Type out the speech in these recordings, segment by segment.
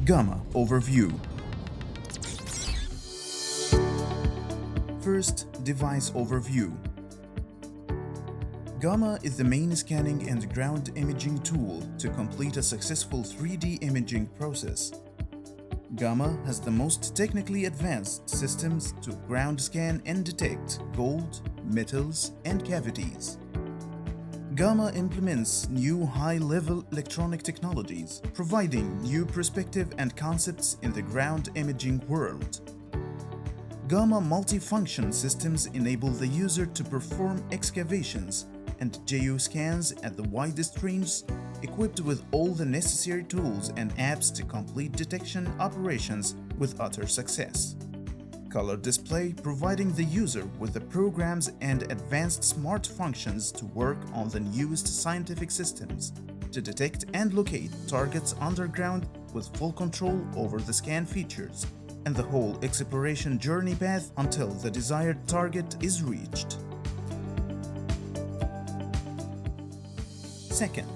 Gamma Overview. First, Device Overview. Gamma is the main scanning and ground imaging tool to complete a successful 3D imaging process. Gamma has the most technically advanced systems to ground scan and detect gold, metals, and cavities. Gamma implements new high-level electronic technologies, providing new perspective and concepts in the ground imaging world. Gamma multifunction systems enable the user to perform excavations and geoscans at the widest range, equipped with all the necessary tools and apps to complete detection operations with utter success. Color display, providing the user with the programs and advanced smart functions to work on the newest scientific systems to detect and locate targets underground with full control over the scan features and the whole exploration journey path until the desired target is reached. Second,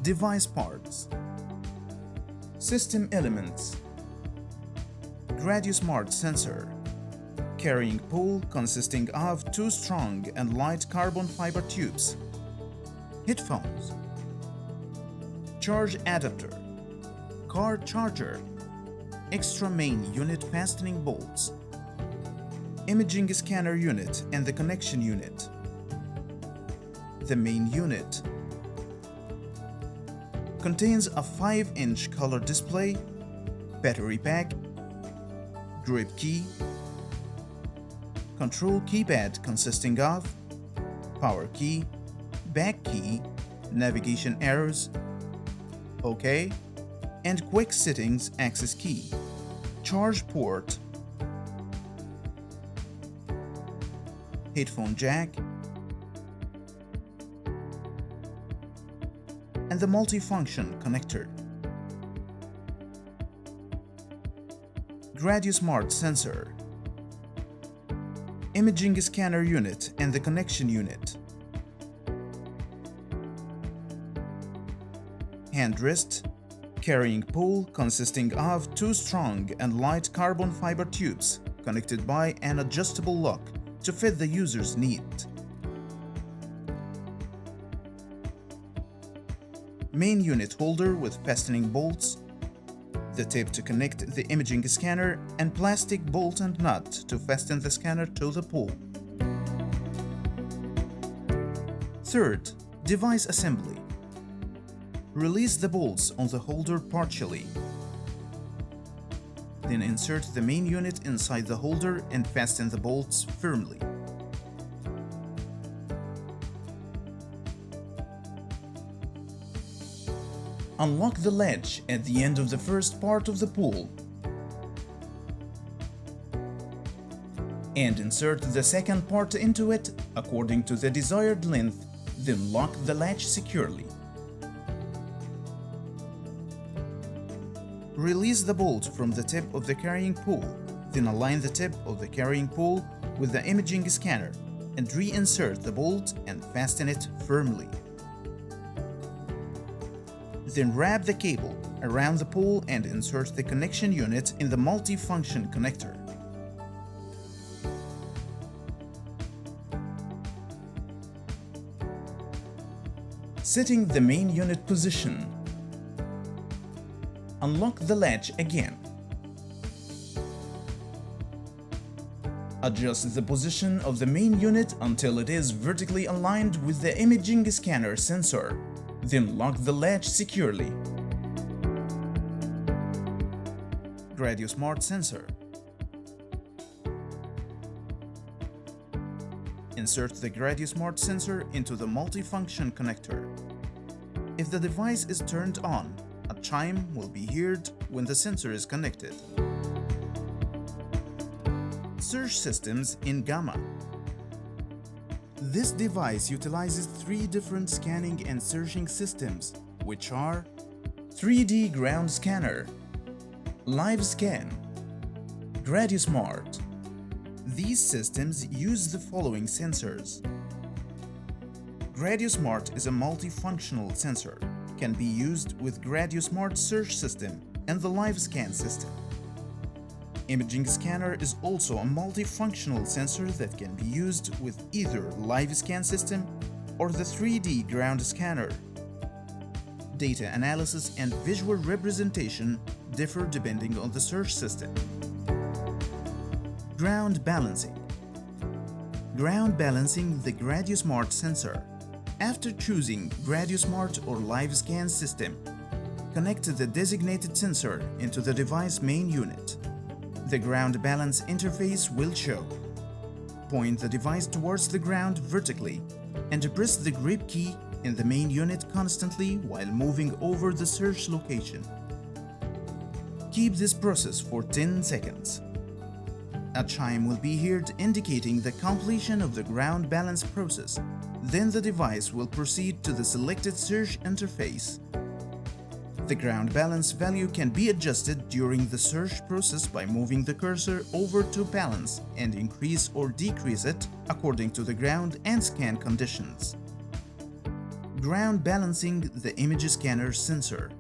device parts. System elements. GradioSmart sensor. Carrying pole consisting of 2 strong and light carbon fiber tubes. Headphones. Charge adapter. Car charger. Extra main unit fastening bolts. Imaging scanner unit and the connection unit. The main unit contains a 5-inch color display, battery pack, grip key, control keypad consisting of power key, back key, navigation arrows, OK, and quick settings access key, charge port, headphone jack, and the multifunction connector. GradioSmart sensor, imaging scanner unit and the connection unit, handrest, carrying pole consisting of 2 strong and light carbon fiber tubes connected by an adjustable lock to fit the user's need. Main unit holder with fastening bolts, the tip to connect the imaging scanner, and plastic bolt and nut to fasten the scanner to the pole. Third, device assembly. Release the bolts on the holder partially. Then insert the main unit inside the holder and fasten the bolts firmly. Unlock the latch at the end of the first part of the pole and insert the second part into it according to the desired length, then lock the latch securely. Release the bolt from the tip of the carrying pole, then align the tip of the carrying pole with the imaging scanner and reinsert the bolt and fasten it firmly. Then wrap the cable around the pole and insert the connection unit in the multifunction connector. Setting the main unit position. Unlock the latch again. Adjust the position of the main unit until it is vertically aligned with the imaging scanner sensor. Then lock the latch securely. GradioSmart sensor. Insert the GradioSmart sensor into the multifunction connector. If the device is turned on, a chime will be heard when the sensor is connected. Search systems in Gamma. This device utilizes 3 different scanning and searching systems, which are 3D ground scanner, live scan, GradioSmart. These systems use the following sensors. GradioSmart is a multifunctional sensor, can be used with GradioSmart search system and the live scan system. Imaging scanner is also a multifunctional sensor that can be used with either live scan system or the 3D ground scanner. Data analysis and visual representation differ depending on the search system. Ground balancing. Ground balancing the GradioSmart sensor. After choosing GradioSmart or live scan system, connect the designated sensor into the device main unit. The ground balance interface will show. Point the device towards the ground vertically and press the grip key in the main unit constantly while moving over the search location. Keep this process for 10 seconds. A chime will be heard indicating the completion of the ground balance process. Then the device will proceed to the selected search interface. The ground balance value can be adjusted during the search process by moving the cursor over to balance and increase or decrease it according to the ground and scan conditions. Ground balancing the image scanner sensor.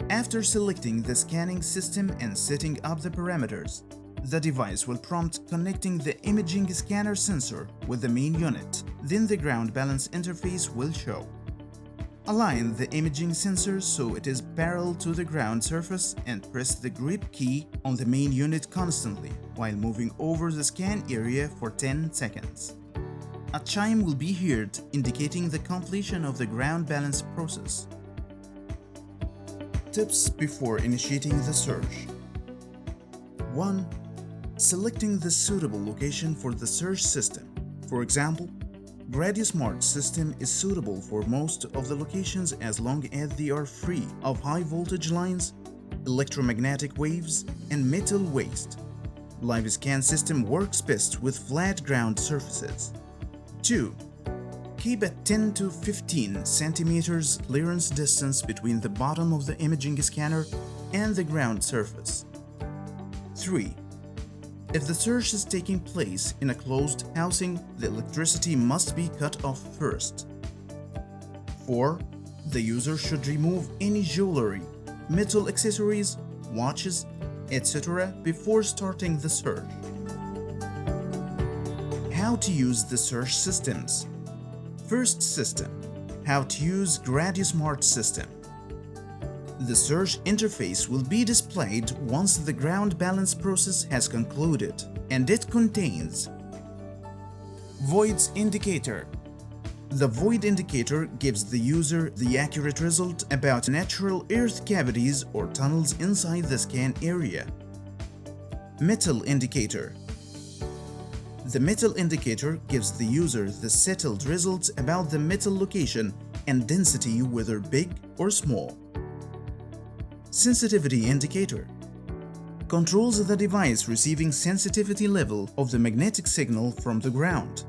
After selecting the scanning system and setting up the parameters, the device will prompt connecting the imaging scanner sensor with the main unit. Then the ground balance interface will show. Align the imaging sensor so it is parallel to the ground surface and press the grip key on the main unit constantly while moving over the scan area for 10 seconds. A chime will be heard indicating the completion of the ground balance process. Tips before initiating the search. 1. Selecting the suitable location for the search system. For example, GradioSmart system is suitable for most of the locations as long as they are free of high voltage lines, electromagnetic waves, and metal waste. Live scan system works best with flat ground surfaces. 2. Keep a 10 to 15 centimeters clearance distance between the bottom of the imaging scanner and the ground surface. 3. If the search is taking place in a closed housing, the electricity must be cut off first. 4. The user should remove any jewelry, metal accessories, watches, etc. before starting the search. How to use the search systems. First system. How to use GradioSmart system. The search interface will be displayed once the ground balance process has concluded, and it contains Voids indicator. The void indicator gives the user the accurate result about natural earth cavities or tunnels inside the scan area. Metal indicator. The metal indicator gives the user the settled results about the metal location and density, whether big or small. Sensitivity indicator controls the device receiving sensitivity level of the magnetic signal from the ground.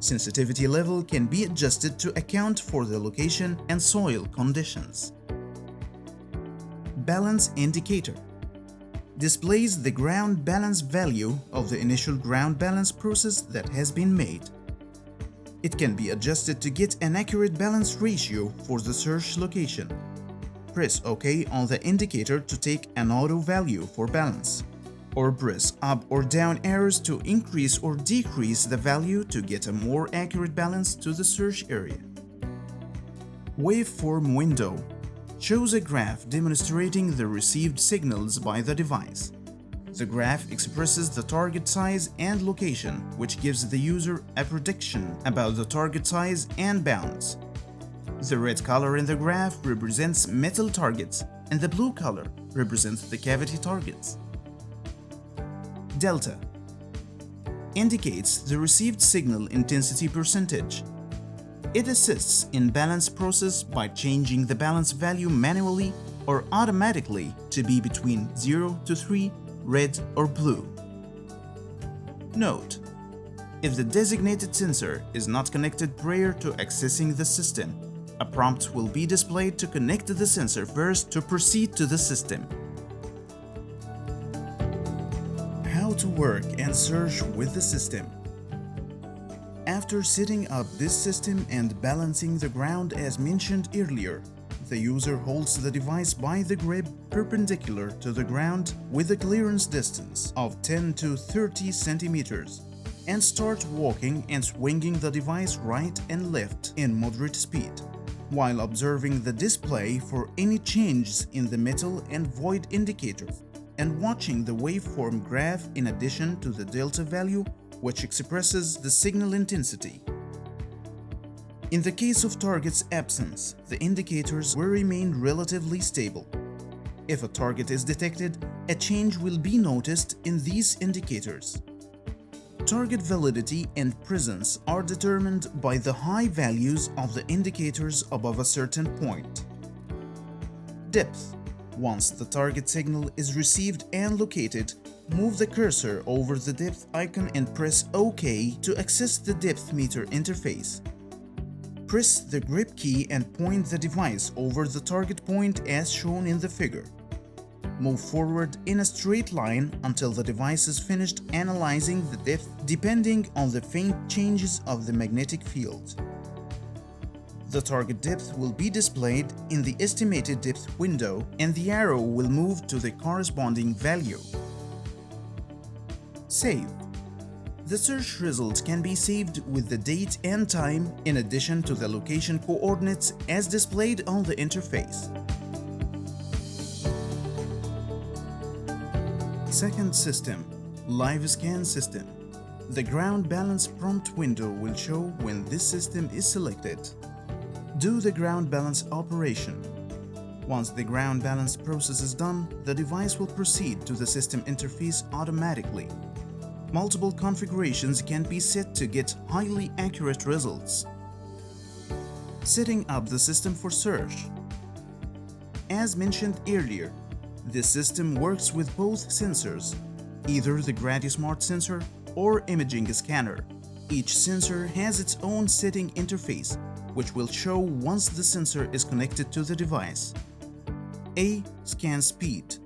Sensitivity level can be adjusted to account for the location and soil conditions. Balance indicator displays the ground balance value of the initial ground balance process that has been made. It can be adjusted to get an accurate balance ratio for the search location. Press OK on the indicator to take an auto value for balance, or press up or down arrows to increase or decrease the value to get a more accurate balance to the search area. Waveform Window shows a graph demonstrating the received signals by the device. The graph expresses the target size and location, which gives the user a prediction about the target size and bounds. The red color in the graph represents metal targets, and the blue color represents the cavity targets. Delta indicates the received signal intensity percentage. It assists in balance process by changing the balance value manually or automatically to be between 0 to 3, red or blue. Note: if the designated sensor is not connected prior to accessing the system, a prompt will be displayed to connect the sensor first to proceed to the system. How to work and search with the system. After setting up this system and balancing the ground as mentioned earlier, the user holds the device by the grip perpendicular to the ground with a clearance distance of 10 to 30 centimeters and start walking and swinging the device right and left in moderate speed, while observing the display for any changes in the metal and void indicators and watching the waveform graph in addition to the delta value, which expresses the signal intensity. In the case of target's absence, the indicators will remain relatively stable. If a target is detected, a change will be noticed in these indicators. Target validity and presence are determined by the high values of the indicators above a certain point. Depth. Once the target signal is received and located, move the cursor over the depth icon and press OK to access the depth meter interface. Press the grip key and point the device over the target point as shown in the figure. Move forward in a straight line until the device is finished analyzing the depth depending on the faint changes of the magnetic field. The target depth will be displayed in the estimated depth window and the arrow will move to the corresponding value. Save. The search result can be saved with the date and time in addition to the location coordinates as displayed on the interface. Second system, Live Scan System. The ground balance prompt window will show when this system is selected. Do the ground balance operation. Once the ground balance process is done, the device will proceed to the system interface automatically. Multiple configurations can be set to get highly accurate results. Setting up the system for search. As mentioned earlier, this system works with both sensors, either the GradioSmart sensor or imaging scanner. Each sensor has its own setting interface, which will show once the sensor is connected to the device. A. Scan speed.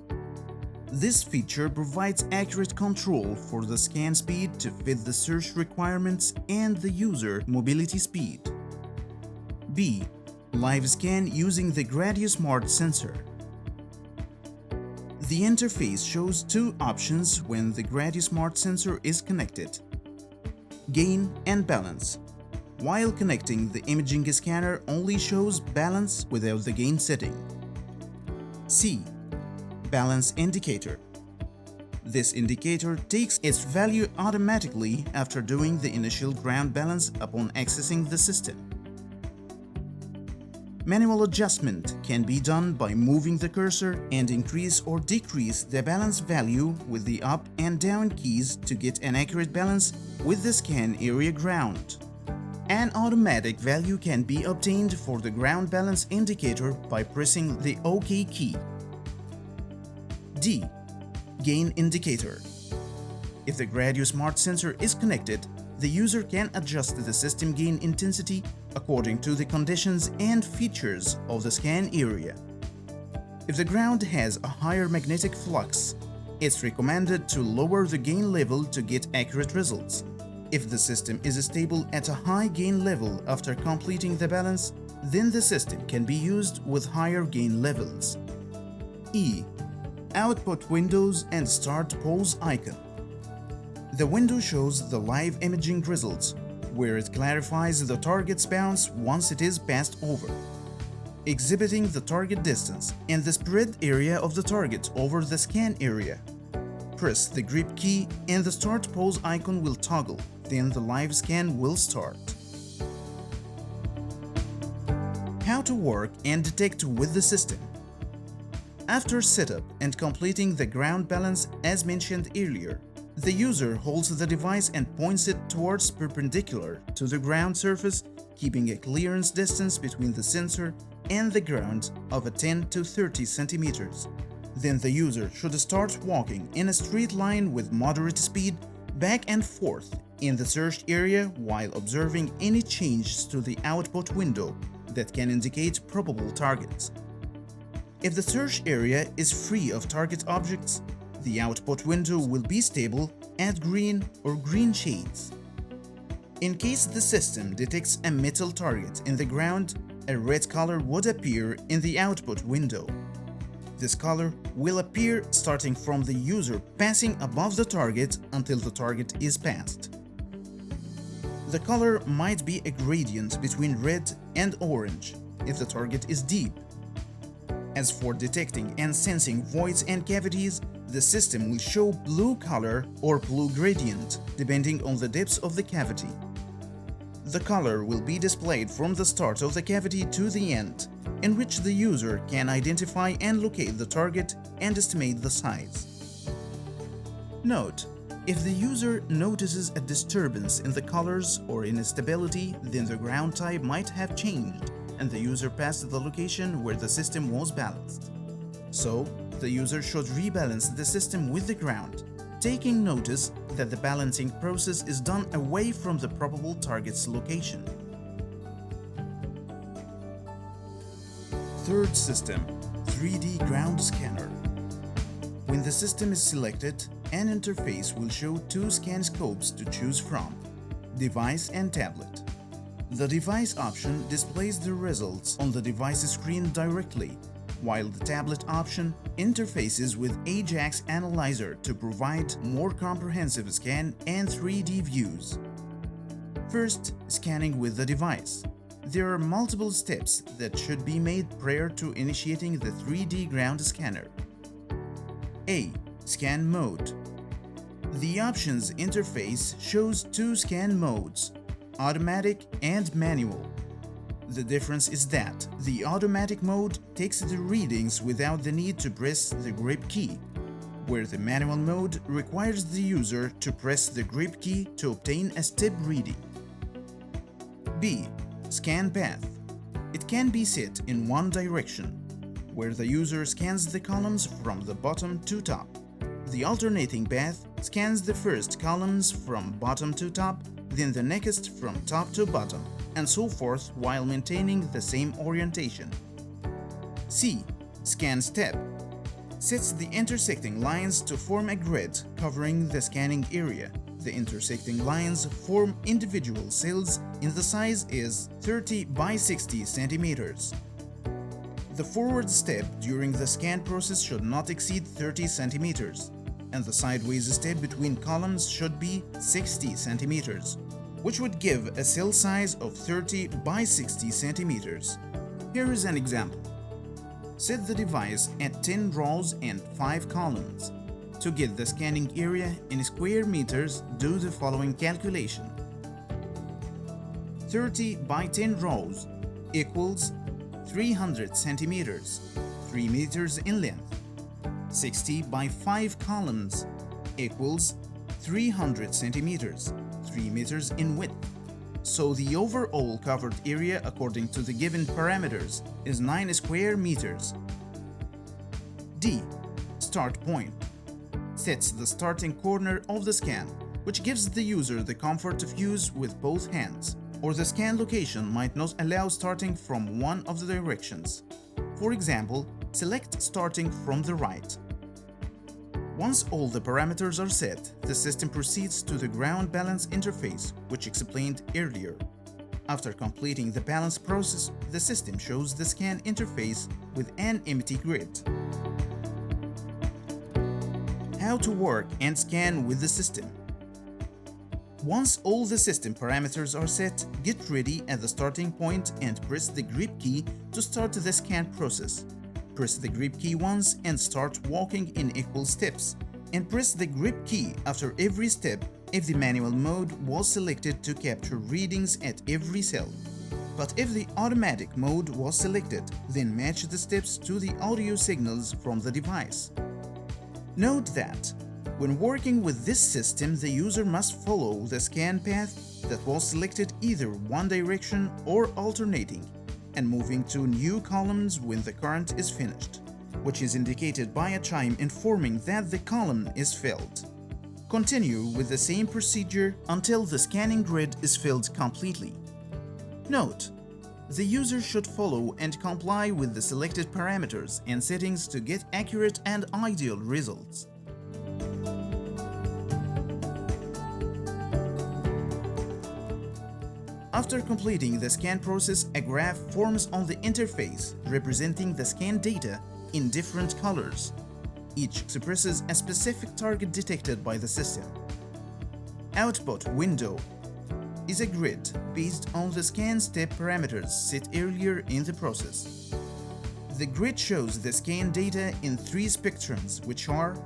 This feature provides accurate control for the scan speed to fit the search requirements and the user mobility speed. B. Live scan using the GradioSmart sensor. The interface shows two options when the GradioSmart sensor is connected: gain and balance. While connecting, the imaging scanner only shows balance without the gain setting. C. Balance indicator. This indicator takes its value automatically after doing the initial ground balance upon accessing the system. Manual adjustment can be done by moving the cursor and increase or decrease the balance value with the up and down keys to get an accurate balance with the scan area ground. An automatic value can be obtained for the ground balance indicator by pressing the OK key. D. Gain indicator. If the GradioSmart sensor is connected, the user can adjust the system gain intensity according to the conditions and features of the scan area. If the ground has a higher magnetic flux, it's recommended to lower the gain level to get accurate results. If the system is stable at a high gain level after completing the balance, then the system can be used with higher gain levels. E. Output windows and start pause icon. The window shows the live imaging results, where it clarifies the target's bounce once it is passed over, exhibiting the target distance and the spread area of the target over the scan area. Press the grip key and the start pause icon will toggle, then the live scan will start. How to work and detect with the system. After setup and completing the ground balance as mentioned earlier, the user holds the device and points it towards perpendicular to the ground surface, keeping a clearance distance between the sensor and the ground of 10 to 30 centimeters. Then the user should start walking in a straight line with moderate speed back and forth in the searched area while observing any changes to the output window that can indicate probable targets. If the search area is free of target objects, the output window will be stable at green or green shades. In case the system detects a metal target in the ground, a red color would appear in the output window. This color will appear starting from the user passing above the target until the target is passed. The color might be a gradient between red and orange if the target is deep. As for detecting and sensing voids and cavities, the system will show blue color or blue gradient depending on the depth of the cavity. The color will be displayed from the start of the cavity to the end, in which the user can identify and locate the target and estimate the size. Note: if the user notices a disturbance in the colors or instability, then the ground type might have changed and the user passed the location where the system was balanced. So, the user should rebalance the system with the ground, taking notice that the balancing process is done away from the probable target's location. Third system, 3D ground scanner. When the system is selected, an interface will show two scan scopes to choose from: device and tablet. The device option displays the results on the device screen directly, while the tablet option interfaces with Ajax Analyzer to provide more comprehensive scan and 3D views. First, scanning with the device. There are multiple steps that should be made prior to initiating the 3D ground scanner. A. Scan mode. The options interface shows two scan modes: automatic and manual. The difference is that the automatic mode takes the readings without the need to press the grip key, where the manual mode requires the user to press the grip key to obtain a step reading. B. Scan path. It can be set in one direction, where the user scans the columns from the bottom to top. The alternating path scans the first columns from bottom to top, then the next from top to bottom, and so forth while maintaining the same orientation. C. Scan step. Sets the intersecting lines to form a grid covering the scanning area. The intersecting lines form individual cells and the size is 30 by 60 centimeters. The forward step during the scan process should not exceed 30 centimeters, and the sideways step between columns should be 60 centimeters, which would give a cell size of 30 by 60 centimeters. Here is an example. Set the device at 10 rows and 5 columns. To get the scanning area in square meters, do the following calculation. 30 by 10 rows equals 300 centimeters, 3 meters in length. 60 by 5 columns equals 300 centimeters, 3 meters in width. So the overall covered area according to the given parameters is 9 square meters. D. Start point. Sets the starting corner of the scan, which gives the user the comfort of use with both hands, or the scan location might not allow starting from one of the directions. For example, select starting from the right. Once all the parameters are set, the system proceeds to the ground balance interface, which explained earlier. After completing the balance process, the system shows the scan interface with an empty grid. How to work and scan with the system. Once all the system parameters are set, get ready at the starting point and press the grip key to start the scan process. Press the grip key once and start walking in equal steps, and press the grip key after every step if the manual mode was selected to capture readings at every cell. But if the automatic mode was selected, then match the steps to the audio signals from the device. Note that when working with this system, the user must follow the scan path that was selected either one direction or alternating, and moving to new columns when the current is finished, which is indicated by a chime informing that the column is filled. Continue with the same procedure until the scanning grid is filled completely. Note: the user should follow and comply with the selected parameters and settings to get accurate and ideal results. After completing the scan process, a graph forms on the interface representing the scan data in different colors. Each expresses a specific target detected by the system. Output window is a grid based on the scan step parameters set earlier in the process. The grid shows the scan data in three spectrums, which are: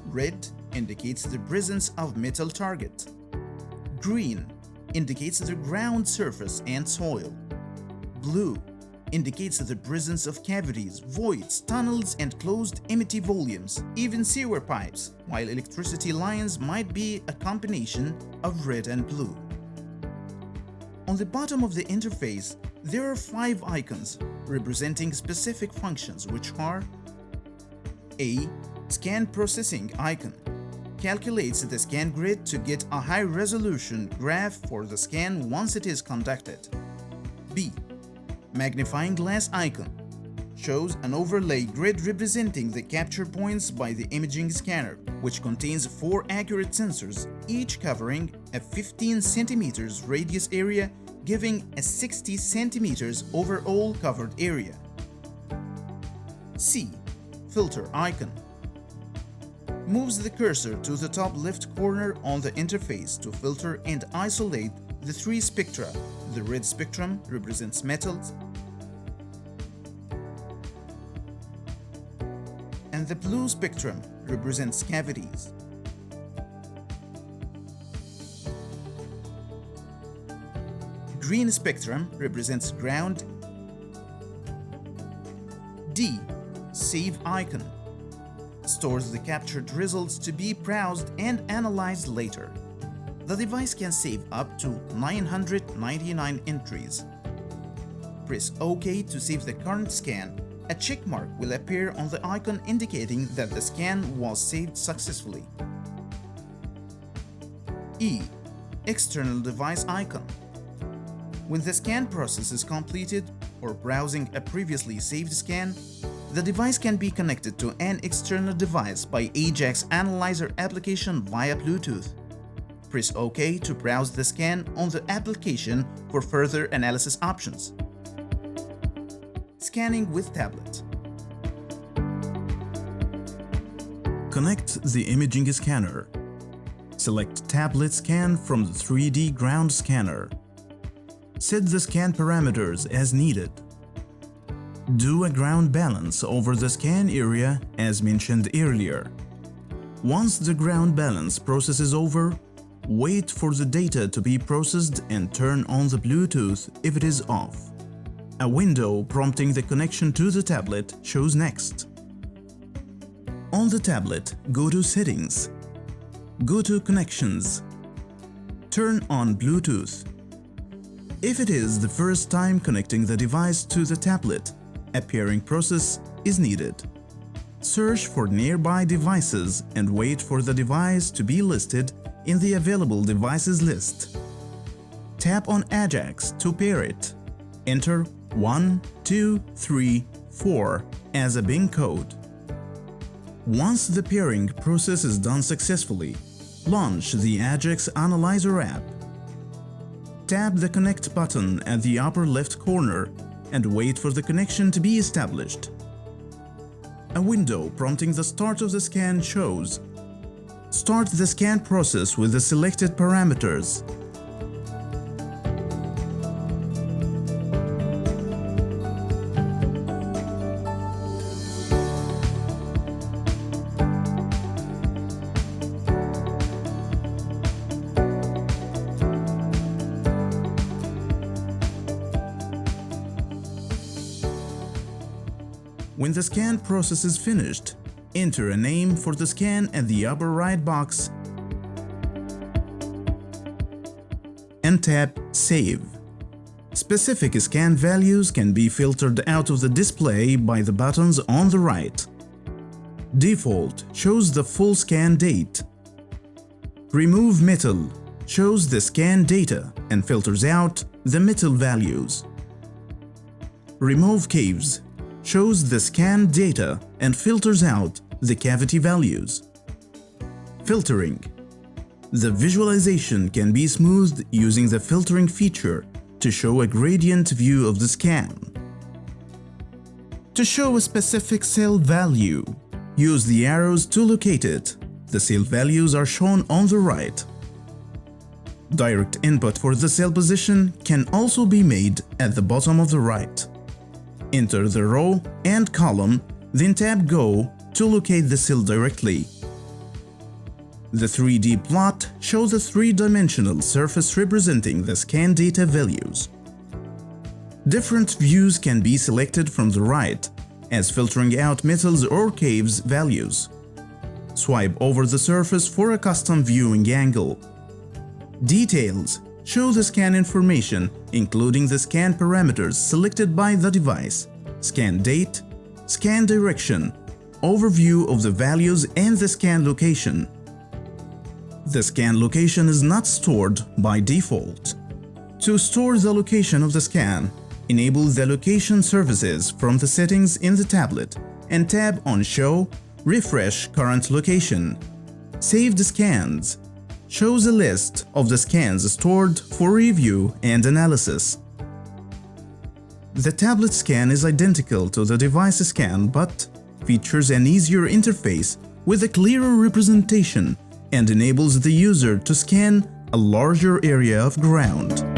red indicates the presence of metal target, green indicates the ground surface and soil, blue indicates the presence of cavities, voids, tunnels, and closed empty volumes, even sewer pipes, while electricity lines might be a combination of red and blue. On the bottom of the interface, there are 5 icons representing specific functions, which are: A. Scan processing icon calculates the scan grid to get a high-resolution graph for the scan once it is conducted. B. Magnifying glass icon shows an overlay grid representing the capture points by the imaging scanner, which contains 4 accurate sensors, each covering a 15 cm radius area, giving a 60 cm overall covered area. C. Filter icon moves the cursor to the top left corner on the interface to filter and isolate the 3 spectra. The red spectrum represents metals, and the blue spectrum represents cavities. Green spectrum represents ground. D. Save icon stores the captured results to be browsed and analyzed later. The device can save up to 999 entries. Press OK to save the current scan. A check mark will appear on the icon indicating that the scan was saved successfully. E. External device icon. When the scan process is completed or browsing a previously saved scan, the device can be connected to an external device by Ajax Analyzer application via Bluetooth. Press OK to browse the scan on the application for further analysis options. Scanning with tablet. Connect the imaging scanner. Select Tablet Scan from the 3D ground scanner. Set the scan parameters as needed. Do a ground balance over the scan area as mentioned earlier. Once the ground balance process is over, wait for the data to be processed and turn on the Bluetooth if it is off. A window prompting the connection to the tablet shows next. On the tablet, go to Settings. Go to Connections. Turn on Bluetooth. If it is the first time connecting the device to the tablet, a pairing process is needed. Search for nearby devices and wait for the device to be listed in the available devices list. Tap on Ajax to pair it. Enter 1, 2, 3, 4 as a Bing code. Once the pairing process is done successfully, launch the Ajax Analyzer app. Tap the Connect button at the upper left corner and wait for the connection to be established. A window prompting the start of the scan shows. Start the scan process with the selected parameters. When the scan process is finished, enter a name for the scan at the upper right box and tap Save. Specific scan values can be filtered out of the display by the buttons on the right. Default shows the full scan date. Remove Metal shows the scan data and filters out the metal values. Remove Caves shows the scan data and filters out the cavity values. Filtering. The visualization can be smoothed using the filtering feature to show a gradient view of the scan. To show a specific cell value, use the arrows to locate it. The cell values are shown on the right. Direct input for the cell position can also be made at the bottom of the right. Enter the row and column, then tap Go to locate the cell directly. The 3D plot shows a three-dimensional surface representing the scan data values. Different views can be selected from the right, as filtering out metals or caves values. Swipe over the surface for a custom viewing angle. Details show the scan information, including the scan parameters selected by the device, scan date, scan direction, overview of the values, and the scan location. The scan location is not stored by default. To store the location of the scan, enable the location services from the settings in the tablet and tap on Show Refresh Current Location. Saved scans shows a list of the scans stored for review and analysis. The tablet scan is identical to the device scan but features an easier interface with a clearer representation and enables the user to scan a larger area of ground.